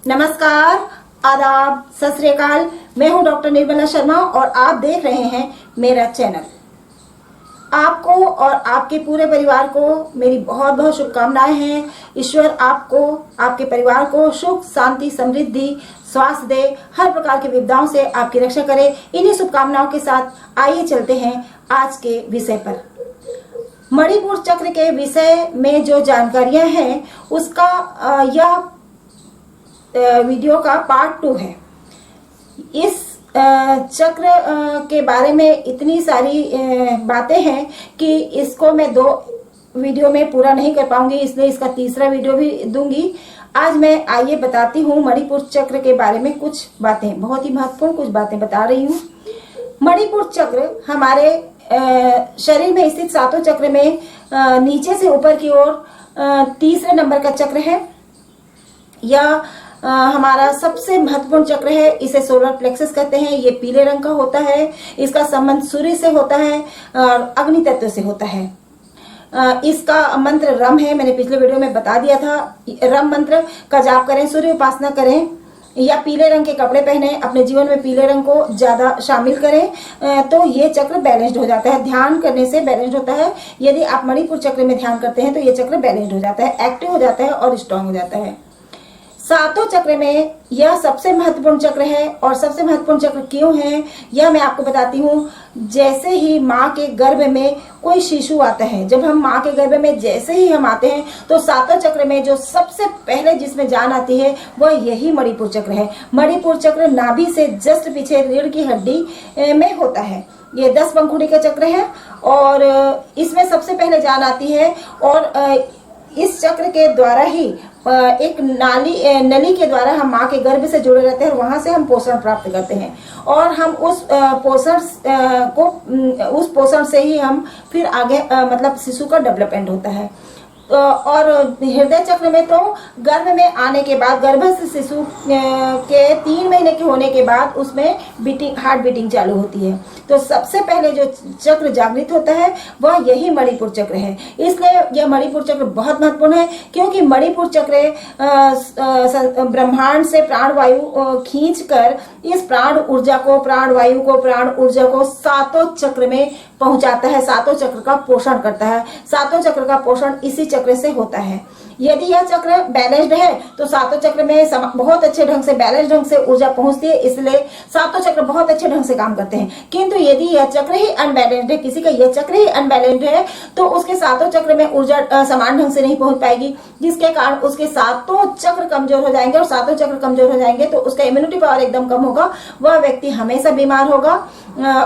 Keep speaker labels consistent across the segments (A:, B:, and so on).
A: नमस्कार, आदाब, सत श्री अकाल। मैं हूं डॉक्टर निर्मला शर्मा और आप देख रहे हैं मेरा चैनल। आपको और आपके पूरे परिवार को मेरी बहुत बहुत शुभकामनाएं हैं। ईश्वर आपको, आपके परिवार को सुख, शांति, समृद्धि, स्वास्थ्य दे, हर प्रकार की विपदाओं से आपकी रक्षा करे। इन्हीं शुभकामनाओं के साथ आइए चलते हैं आज के विषय पर। मणिपुर चक्र के विषय में जो जानकारियां हैं उसका यह वीडियो का पार्ट 2 है। इस चक्र के बारे में इतनी सारी बातें हैं कि इसको मैं 2 वीडियो में पूरा नहीं कर पाऊंगी, इसलिए इसका तीसरा वीडियो भी दूंगी। आज मैं आइए बताती हूँ मणिपुर चक्र के बारे में कुछ बातें, बहुत ही महत्वपूर्ण कुछ बातें बता रही हूँ। मणिपुर चक्र हमारे शरीर में स्थित 7 चक्र में नीचे से ऊपर की ओर तीसरे नंबर का चक्र है। यह हमारा सबसे महत्वपूर्ण चक्र है। इसे सोलर प्लेक्सस कहते हैं। ये पीले रंग का होता है। इसका संबंध सूर्य से होता है और अग्नि तत्व से होता है। इसका मंत्र रम है, मैंने पिछले वीडियो में बता दिया था। रम मंत्र का जाप करें, सूर्य उपासना करें या पीले रंग के कपड़े पहने, अपने जीवन में पीले रंग को ज्यादा शामिल करें तो ये चक्र बैलेंस्ड हो जाता है। ध्यान करने से बैलेंस्ड होता है। यदि आप मणिपुर चक्र में ध्यान करते हैं तो ये चक्र बैलेंस्ड हो जाता है, एक्टिव हो जाता है और स्ट्रांग हो जाता है। 7 चक्र में यह सबसे महत्वपूर्ण चक्र है। और सबसे महत्वपूर्ण चक्र क्यों है यह मैं आपको बताती हूँ। जैसे ही माँ के गर्भ में कोई शिशु आता है, जब हम माँ के गर्भ में जैसे ही हम आते हैं तो 7 चक्र में जो सबसे पहले जिसमें जान आती है वह यही मणिपुर चक्र है। मणिपुर चक्र नाभि से जस्ट पीछे रीढ़ की हड्डी में होता है। ये 10 पंखुड़ी का चक्र है और इसमें सबसे पहले जान आती है। और इस चक्र के द्वारा ही एक नली के द्वारा हम माँ के गर्भ से जुड़े रहते हैं और वहां से हम पोषण प्राप्त करते हैं। और हम उस पोषण से ही हम फिर आगे मतलब शिशु का डेवलपमेंट होता है। और हृदय चक्र में तो गर्भ में आने के बाद, गर्भस्थ शिशु के 3 महीने के होने के बाद उसमें हार्ट बीटिंग चालू होती है। तो सबसे पहले जो चक्र जागृत होता है वह यही मणिपुर चक्र है। इसलिए यह मणिपुर चक्र बहुत महत्वपूर्ण है क्योंकि मणिपुर चक्र ब्रह्मांड से प्राणवायु खींचकर इस प्राण ऊर्जा को, प्राणवायु को, प्राण ऊर्जा को 7 चक्र में पहुंचाता है। 7 चक्र का पोषण करता है। 7 चक्र का पोषण इसी चक्र से होता है। यदि यह चक्र बैलेंस्ड है तो 7 चक्र में बहुत अच्छे ढंग से, बैलेंस ढंग से ऊर्जा पहुंचती है, इसलिए 7 चक्र बहुत अच्छे ढंग से काम करते हैं। किंतु यदि यह चक्र ही अनबैलेंस्ड है, किसी का यह चक्र ही अनबैलेंस्ड है तो उसके 7 चक्र में ऊर्जा समान ढंग से नहीं पहुंच पाएगी, जिसके कारण उसके 7 चक्र कमजोर हो जाएंगे। और 7 चक्र कमजोर हो जाएंगे तो उसका इम्यूनिटी पावर एकदम कम होगा। वह व्यक्ति हमेशा बीमार होगा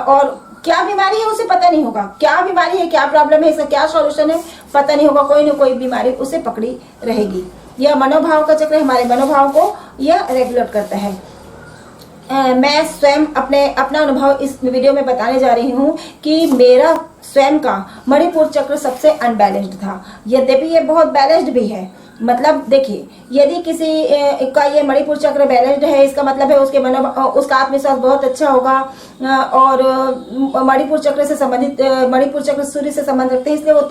A: और क्या बीमारी है उसे पता नहीं होगा। क्या बीमारी है, क्या प्रॉब्लम है, इसका क्या सॉल्यूशन है पता नहीं होगा। कोई न कोई बीमारी उसे पकड़ी रहेगी। यह मनोभाव का चक्र हमारे मनोभाव को यह रेगुलेट करता है। मैं स्वयं अपना अनुभव इस वीडियो में बताने जा रही हूँ कि मेरा स्वयं का मणिपुर चक्र सबसे अनबैलेंस्ड था। यद्यपि ये बहुत बैलेंस्ड भी है। मतलब देखिए, यदि किसी का ये मणिपुर चक्र बैलेंस्ड है, इसका मतलब है उसका आत्मविश्वास बहुत अच्छा होगा। और मणिपुर चक्र से संबंधित, मणिपुर चक्र सूर्य से संबंध रखते हैं, इसलिए वो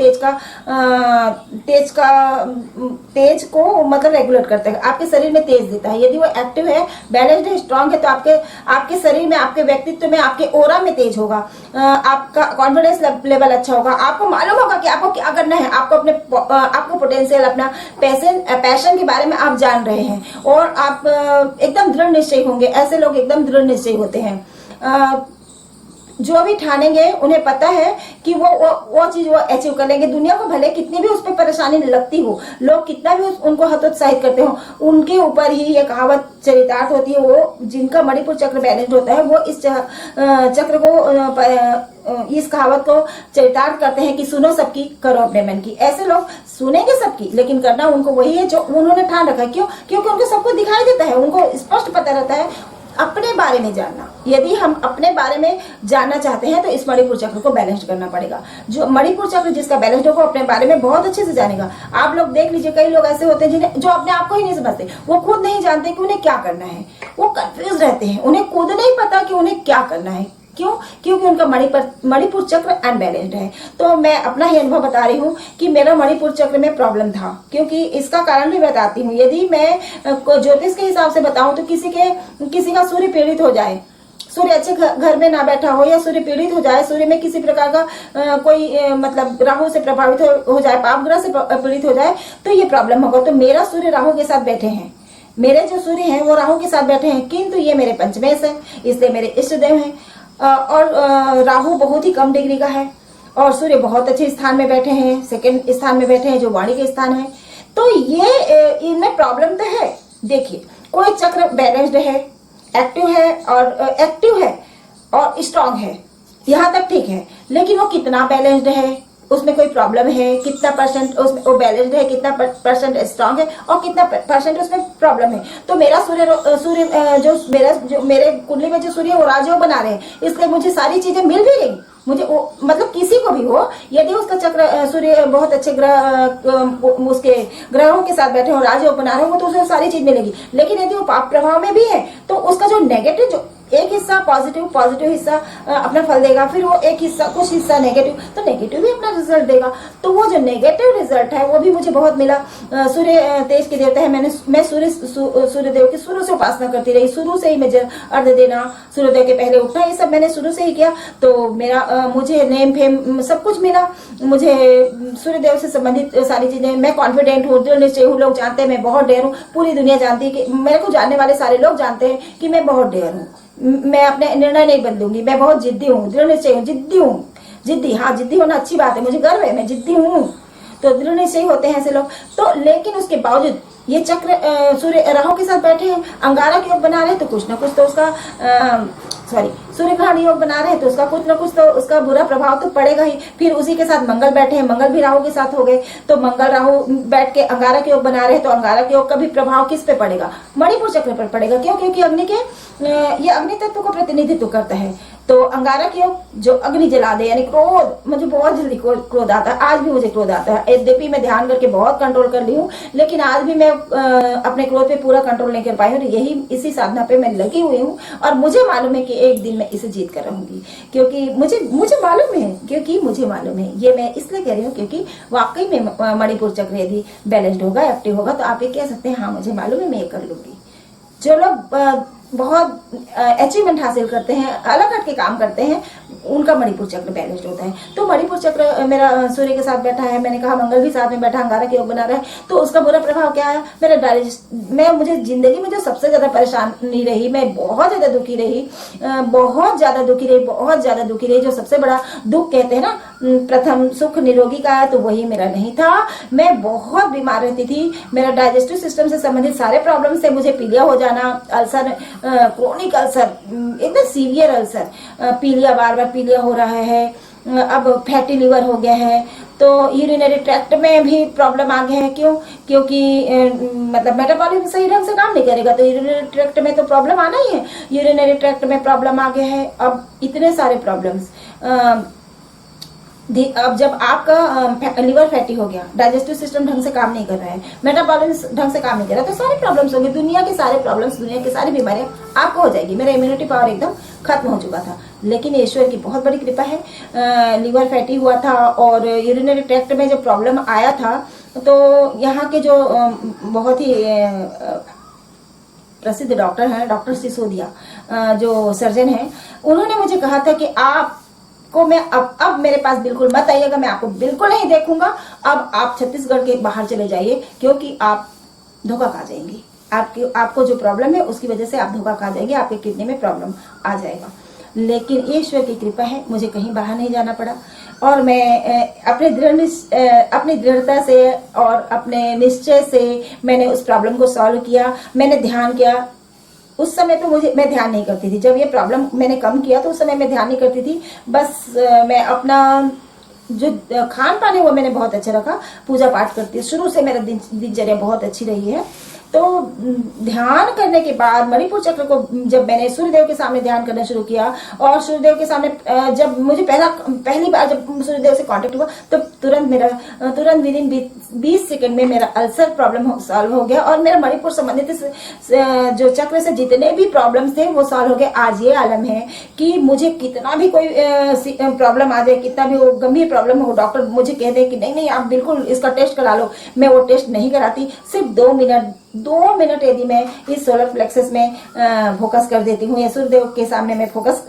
A: तेज को मतलब रेगुलेट करता है, आपके शरीर में तेज देता है। यदि वो एक्टिव है, बैलेंस्ड है, स्ट्रांग है तो आपके शरीर में, आपके व्यक्तित्व में, आपके ओरा में तेज होगा। आपका कॉन्फिडेंस लेवल अच्छा होगा। आपको मालूम होगा कि आपको क्या करना है। आपको पोटेंशियल, अपना पैशन के बारे में आप जान रहे हैं और आप एकदम दृढ़ निश्चयी होंगे। ऐसे लोग एकदम दृढ़ निश्चयी होते हैं। जो भी ठानेंगे उन्हें पता है कि वो चीज वो अचीव कर लेंगे। दुनिया को भले कितनी भी उस पर परेशानी लगती हो, लोग कितना भी उनको हतोत्साहित करते हो, उनके ऊपर ही ये कहावत चरितार्थ होती है। वो जिनका मणिपुर चक्र बैलेंस्ड होता है वो इस चक्र को, इस कहावत को चरितार्थ करते हैं कि सुनो सबकी, करो अपने मन की। ऐसे लोग सुनेंगे सबकी, लेकिन करना उनको वही है जो उन्होंने ठान रखा है। क्यों? क्योंकि उनको सबको दिखाई देता है, उनको स्पष्ट पता रहता है अपने बारे में जानना। यदि हम अपने बारे में जानना चाहते हैं तो इस मणिपुर चक्र को बैलेंस करना पड़ेगा। जो मणिपुर चक्र जिसका बैलेंस होगा अपने बारे में बहुत अच्छे से जानेगा। आप लोग देख लीजिए, कई लोग ऐसे होते हैं जिन्हें, जो अपने आप को ही नहीं समझते, वो खुद नहीं जानते कि उन्हें क्या करना है, वो कंफ्यूज रहते हैं, उन्हें खुद नहीं पता कि उन्हें क्या करना है, क्यों? क्योंकि उनका मणिपुर चक्र अनबैलेंस्ड है। तो मैं अपना ही अनुभव बता रही हूँ कि मेरा मणिपुर चक्र में प्रॉब्लम था, क्योंकि इसका कारण भी बताती हूँ। यदि मैं ज्योतिष के हिसाब से बताऊं तो किसी का सूर्य पीड़ित हो जाए, सूर्य अच्छे घर में ना बैठा हो, या सूर्य पीड़ित हो जाए, सूर्य में किसी प्रकार का कोई मतलब राहु से प्रभावित हो जाए, पाप ग्रह से पीड़ित हो जाए, तो ये प्रॉब्लम होगा। तो मेरा सूर्य राहु के साथ बैठे हैं, मेरे जो सूर्य हैं वो राहु के साथ बैठे हैं, किंतु ये मेरे पंचमेश है, इसलिए मेरे इष्ट देव हैं। और राहु बहुत ही कम डिग्री का है और सूर्य बहुत अच्छे स्थान में बैठे हैं, सेकंड स्थान में बैठे हैं जो वाणी के स्थान है। तो ये इनमें प्रॉब्लम तो है। देखिए, कोई चक्र बैलेंस्ड है, एक्टिव है और स्ट्रांग है, यहाँ तक ठीक है, लेकिन वो कितना बैलेंस्ड है, उसमें कोई प्रॉब्लम है, कितना परसेंट उसमें वो बैलेंस्ड है, कितना परसेंट स्ट्रांग है और कितना परसेंट उसमें प्रॉब्लम है। तो मेरा सूर्य जो मेरे कुंडली में जो सूर्य है वो राजयोग बना रहे हैं, इसलिए मुझे सारी चीजें मिल भी गई। मुझे मतलब किसी को भी हो, यदि उसका चक्र सूर्य बहुत अच्छे उसके ग्रहों के साथ बैठे हो, राजयोग बना रहे हो, तो उसे सारी चीज मिलेगी। लेकिन यदि वो पाप प्रभाव में भी है तो उसका जो नेगेटिव, जो एक हिस्सा पॉजिटिव हिस्सा अपना फल देगा, फिर वो कुछ हिस्सा नेगेटिव, तो नेगेटिव भी अपना रिजल्ट देगा। तो वो जो नेगेटिव रिजल्ट है वो भी मुझे बहुत मिला। सूर्य तेज के देवता है, मैं सूर्य देव की शुरू से उपासना करती रही, शुरू से ही मुझे अर्घ देना, सूर्योदय के पहले उठना, ये सब मैंने शुरू से ही किया। तो मुझे नेम फेम सब कुछ मिला, मुझे सूर्य देव से संबंधित सारी चीजें, मैं कॉन्फिडेंट हूँ, दृढ़ निश्चय हूँ, लोग जानते हैं मैं बहुत डेयर हूँ, पूरी दुनिया जानती है कि मेरे को जानने वाले सारे लोग जानते हैं कि मैं बहुत डेयर हूँ, मैं अपने निर्णय नहीं बदलूंगी, मैं बहुत जिद्दी हूँ, दृढ़ निश्चय हूँ, जिद्दी। हाँ, जिद्दी होना अच्छी बात है, मुझे गर्व है, मैं जिद्दी हूँ। तो दृढ़ निश्चय होते हैं ऐसे लोग। तो लेकिन उसके बावजूद ये चक्र सूर्य राहु के साथ बैठे हैं, अंगारक योग बना रहे हैं, तो कुछ ना कुछ तो उसका सूर्य ग्रहण योग बना रहे हैं, तो उसका कुछ ना कुछ तो उसका बुरा प्रभाव तो पड़ेगा ही। फिर उसी के साथ मंगल बैठे हैं, मंगल भी राहु के साथ हो गए, तो मंगल राहु बैठ के अंगारक योग बना रहे हैं, तो अंगारक योग का भी प्रभाव किस पे पड़ेगा? मणिपुर चक्र पर पड़ेगा। क्यों? क्योंकि ये अग्नि तत्व को प्रतिनिधित्व करता है। तो अंगारक योग जो अग्नि जला दे, यानी क्रोध, मुझे बहुत जल्दी क्रोध आता है, आज भी मुझे क्रोध आता है। यद्यपि मैं ध्यान करके बहुत कंट्रोल कर ली हूँ, लेकिन आज भी मैं अपने क्रोध पे पूरा कंट्रोल नहीं कर पाई हूँ। यही इसी साधना पे मैं लगी हुई हूँ और मुझे मालूम है कि एक दिन मैं इसे जीत कर रहूंगी, क्योंकि मुझे मालूम है, क्योंकि मुझे मालूम है। ये मैं इसलिए कह रही हूँ क्योंकि वाकई में मणिपुर चक्र यदि बैलेंस्ड होगा, एक्टिव होगा, तो आप ये कह सकते हैं हाँ मुझे मालूम है मैं ये कर लूंगी। जो लोग बहुत अचीवमेंट हासिल करते हैं, अलग हट के काम करते हैं, उनका मणिपुर चक्र बैलेंस्ड होता है। तो मणिपुर चक्र मेरा सूर्य के साथ बैठा है, मैंने कहा मंगल भी साथ में बैठा, अंगारक योग बना रहा है, तो उसका बुरा प्रभाव क्या है? मुझे जिंदगी में जो सबसे ज्यादा परेशानी रही, मैं बहुत ज्यादा दुखी रही, बहुत ज्यादा दुखी रही। जो सबसे बड़ा दुख कहते हैं ना, प्रथम सुख निरोगी का, तो वही मेरा नहीं था। मैं बहुत बीमार रहती थी, मेरा डाइजेस्टिव सिस्टम से संबंधित सारे प्रॉब्लम से, मुझे पीलिया हो जाना, अल्सर, क्रोनिक अल्सर, एकदम सीवियर अल्सर, पीलिया, बार बार पीलिया हो रहा है, अब फैटी लिवर हो गया है, तो यूरिनरी ट्रैक्ट में भी प्रॉब्लम आ गया है। क्यों? क्योंकि मतलब मेटाबॉलिज्म सही ढंग से काम नहीं करेगा, तो यूरिनरी ट्रैक्ट में तो प्रॉब्लम आना ही है। यूरिनरी ट्रैक्ट में प्रॉब्लम आ गया है, अब इतने सारे प्रॉब्लम्स। अब जब आपका लिवर फैटी हो गया, डाइजेस्टिव सिस्टम ढंग से काम नहीं कर रहा है, मेटाबॉलिज्म ढंग से काम नहीं कर रहा, तो सारे प्रॉब्लम्स होंगे। दुनिया के सारे प्रॉब्लम्स, दुनिया की सारी बीमारियां आपको हो जाएगी। मेरा इम्यूनिटी पावर एकदम खत्म हो चुका था, लेकिन ईश्वर की बहुत बड़ी कृपा है, लिवर फैटी हुआ था और यूरिनरी ट्रैक्ट में जो प्रॉब्लम आया था, तो यहाँ के जो बहुत ही प्रसिद्ध डॉक्टर हैं, डॉक्टर सिसोदिया, जो सर्जन हैं, उन्होंने मुझे कहा था कि आप को मैं अब मेरे पास बिल्कुल मत आइएगा, मैं आपको बिल्कुल नहीं देखूंगा, अब आप छत्तीसगढ़ के बाहर चले जाइए, क्योंकि आप धोखा खा जाएंगी। आपको जो प्रॉब्लम है उसकी वजह से आप धोखा खा जाएंगे, आपके किडनी में प्रॉब्लम आ जाएगा। लेकिन ईश्वर की कृपा है, मुझे कहीं बाहर नहीं जाना पड़ा और मैं अपनी दृढ़ता से और अपने निश्चय से मैंने उस प्रॉब्लम को सॉल्व किया। मैंने ध्यान किया, उस समय तो मैं ध्यान नहीं करती थी, जब ये प्रॉब्लम मैंने कम किया तो उस समय मैं ध्यान नहीं करती थी। बस मैं अपना जो खान पान है वो मैंने बहुत अच्छा रखा, पूजा पाठ करती है, शुरू से मेरा दिनचर्या बहुत अच्छी रही है। तो ध्यान करने के बाद मणिपुर चक्र को जब मैंने सूर्यदेव के सामने ध्यान करना शुरू किया, और सूर्यदेव के सामने जब मुझे पहली बार जब सूर्यदेव से कांटेक्ट हुआ, तो तुरंत विद इन 20 सेकंड में मेरा अल्सर प्रॉब्लम सॉल्व हो गया, और मेरा मणिपुर संबंधित जो चक्र से जितने भी प्रॉब्लम्स थे वो सॉल्व हो गए। आज ये आलम है कि मुझे कितना भी कोई प्रॉब्लम आ जाए, कितना भी वो गंभीर प्रॉब्लम हो, डॉक्टर मुझे कह दे कि नहीं नहीं आप बिल्कुल इसका टेस्ट करा लो, मैं वो टेस्ट नहीं कराती। सिर्फ 2 मिनट यदि मैं इस सोलर प्लेक्सस में फोकस कर देती हूँ, या सूर्यदेव के सामने मैं फोकस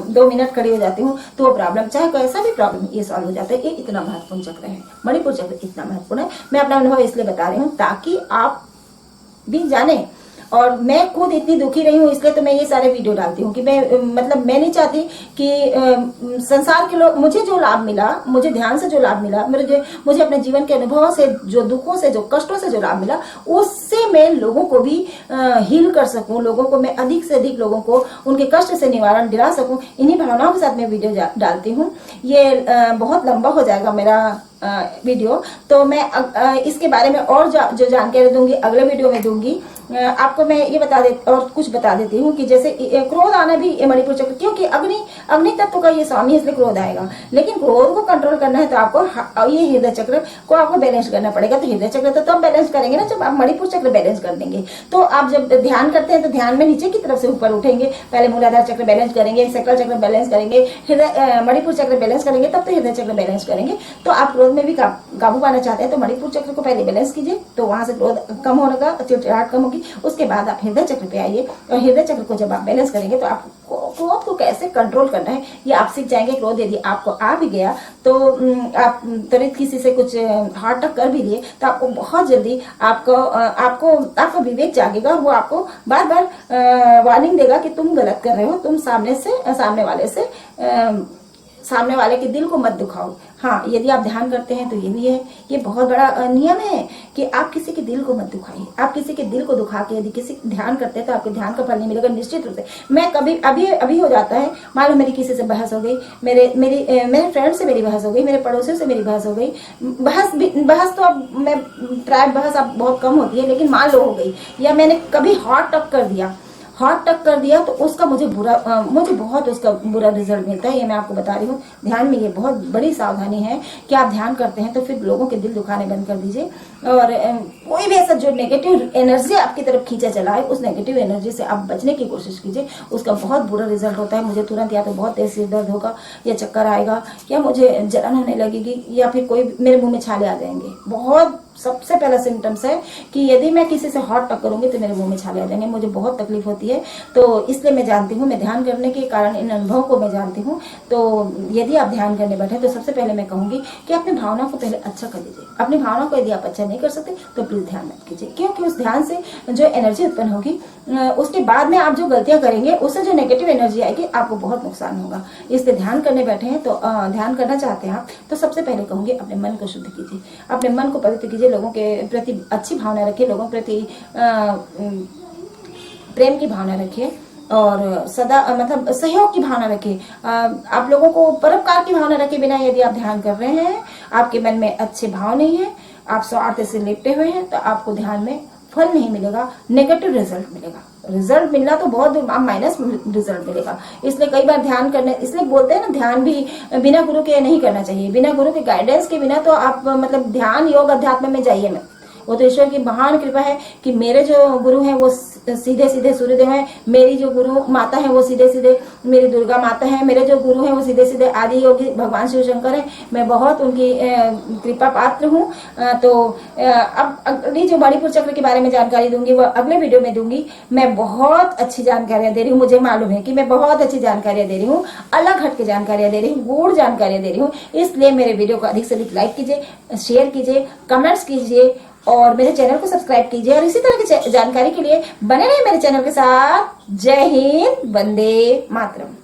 A: 2 मिनट खड़ी हो जाती हूँ, तो वो प्रॉब्लम चाहे कोई ऐसा भी प्रॉब्लम ये सॉल्व हो जाता है। ये इतना महत्वपूर्ण चक्र है, मणिपुर चक्र इतना महत्वपूर्ण है। मैं अपना अनुभव इसलिए बता रही हूँ ताकि आप भी जाने, और मैं खुद इतनी दुखी रही हूँ इसलिए तो मैं ये सारे वीडियो डालती हूँ कि मैं नहीं चाहती कि संसार के लोग, मुझे जो लाभ मिला, मुझे ध्यान से जो लाभ मिला, मुझे अपने जीवन के अनुभवों से, जो दुखों से, जो कष्टों से जो लाभ मिला, उससे मैं लोगों को भी हील कर सकूं, लोगों को मैं अधिक से अधिक लोगों को उनके कष्ट से निवारण दिला सकूं। इन्हीं भावनाओं के साथ मैं वीडियो डालती हूँ। ये बहुत लंबा हो जाएगा मेरा वीडियो, तो मैं इसके बारे में और जो जानकारी दूंगी अगले वीडियो में दूंगी। आपको मैं ये और कुछ बता देती हूँ कि जैसे क्रोध आना भी मणिपुर चक्र, क्योंकि अग्नि तत्व का ये स्वामी, इसलिए क्रोध आएगा। लेकिन क्रोध को कंट्रोल करना है तो आपको ये हृदय चक्र को आपको बैलेंस करना पड़ेगा। तो हृदय चक्र तो आप बैलेंस करेंगे ना जब आप मणिपुर चक्र बैलेंस कर देंगे। तो आप जब ध्यान करते हैं तो ध्यान में नीचे की तरफ से ऊपर उठेंगे, पहले मूलाधार चक्र बैलेंस करेंगे, सकल चक्र बैलेंस करेंगे, मणिपुर चक्र बैलेंस करेंगे, तब तो हृदय चक्र बैलेंस करेंगे। तो आप क्रोध में भी काबू पाना चाहते हैं तो मणिपुर चक्र को पहले बैलेंस कीजिए, तो वहां से क्रोध कम होगा, चिड़चिड़ाहट कम होगी। उसके बाद आप हृदय चक्र पे आइए, और हृदय चक्र को जब आप बैलेंस करेंगे तो आपको क्रोध को कैसे कंट्रोल करना है ये आप सीख जाएंगे। क्रोध यदि आपको आ भी गया तो आप त्वरित किसी से कुछ हार्ट टक कर भी लिए तो आपको बहुत जल्दी आपका विवेक जागेगा, और वो आपको बार बार वार्निंग देगा कि तुम गलत कर रहे हो, तुम सामने वाले के दिल को मत दुखाओ। हाँ, यदि आप ध्यान करते हैं तो ये भी है, ये बहुत बड़ा नियम है कि आप किसी के दिल को मत दुखाइए। आप किसी के दिल को दुखा के यदि किसी ध्यान करते हैं तो आपके ध्यान का फल नहीं मिलेगा निश्चित रूप से। मैं कभी अभी हो जाता है, मान लो मेरी किसी से बहस हो गई, मेरे फ्रेंड से मेरी बहस हो गई, मेरे पड़ोसियों से मेरी बहस हो गई। बहस तो अब मैं प्रायः बहस अब बहुत कम होती है, लेकिन मान लो हो गई, या मैंने कभी हॉट टक कर दिया तो उसका मुझे बहुत उसका बुरा रिजल्ट मिलता है। ये मैं आपको बता रही हूँ। ध्यान में ये बहुत बड़ी सावधानी है कि आप ध्यान करते हैं तो फिर लोगों के दिल दुखाने बंद कर दीजिए, और कोई भी ऐसा जो नेगेटिव एनर्जी आपकी तरफ खींचा चला है उस नेगेटिव एनर्जी से आप बचने की कोशिश कीजिए। उसका बहुत बुरा रिजल्ट होता है। मुझे तुरंत या तो बहुत तेज सिर दर्द होगा, या चक्कर आएगा, या मुझे जलन होने लगेगी, या फिर कोई मेरे मुंह में छाले आ जाएंगे। बहुत सबसे पहला सिम्टम्स है कि यदि मैं किसी से हॉट टक करूंगी तो मेरे मुंह में छाले आ जाएंगे, मुझे बहुत तकलीफ होती है। तो इसलिए मैं जानती हूँ, मैं ध्यान करने के कारण इन अनुभव को मैं जानती हूँ। तो यदि आप ध्यान करने बैठे तो सबसे पहले मैं कहूंगी कि अपनी भावना को पहले अच्छा कर लीजिए। अपनी भावना को यदि आप अच्छा नहीं कर सकते तो प्लीज ध्यान मत कीजिए, क्योंकि उस ध्यान से जो एनर्जी उत्पन्न होगी उसके बाद में आप जो गलतियां करेंगे उससे जो नेगेटिव एनर्जी आएगी आपको बहुत नुकसान होगा। इसलिए ध्यान करने बैठे हैं तो ध्यान करना चाहते हैं आप तो सबसे पहले कहूंगी अपने मन को शुद्ध कीजिए, अपने मन को पवित्र कीजिए, लोगों के प्रति अच्छी भावना रखिए, लोगों के प्रति प्रेम की भावना रखिए, और सदा मतलब सहयोग की भावना रखिए। आप लोगों को परोपकार की भावना रखे बिना यदि आप ध्यान कर रहे हैं, आपके मन में अच्छे भाव नहीं है, आप स्वार्थ से लिपटे हुए हैं, तो आपको ध्यान में फल नहीं मिलेगा, नेगेटिव रिजल्ट मिलेगा। रिजल्ट मिलना तो बहुत माइनस रिजल्ट मिलेगा। इसलिए कई बार ध्यान करने, इसलिए बोलते हैं ना ध्यान भी बिना गुरु के नहीं करना चाहिए। बिना गुरु के गाइडेंस के बिना तो आप मतलब ध्यान योग अध्यात्म में जाइए मत। वो तो ईश्वर की महान कृपा है कि मेरे जो गुरु हैं वो सीधे सीधे सूर्यदेव हैं, मेरी जो गुरु माता है वो सीधे सीधे मेरी दुर्गा माता है, मेरे जो गुरु हैं वो सीधे सीधे आदि योगी भगवान शिव शंकर है। मैं बहुत उनकी कृपा पात्र हूँ। तो अब अगली जो मणिपुर चक्र के बारे में जानकारी दूंगी वो अगले वीडियो में दूंगी। मैं बहुत अच्छी जानकारियां दे रही हूँ, मुझे मालूम है कि मैं बहुत अच्छी जानकारियां दे रही हूँ, अलग हट के जानकारियां दे रही हूँ, गूढ़ जानकारियां दे रही हूँ। इसलिए मेरे वीडियो को अधिक से अधिक लाइक कीजिए, शेयर कीजिए, कमेंट्स कीजिए, और मेरे चैनल को सब्सक्राइब कीजिए, और इसी तरह की जानकारी के लिए बने रहिए मेरे चैनल के साथ। जय हिंद, वंदे मातरम।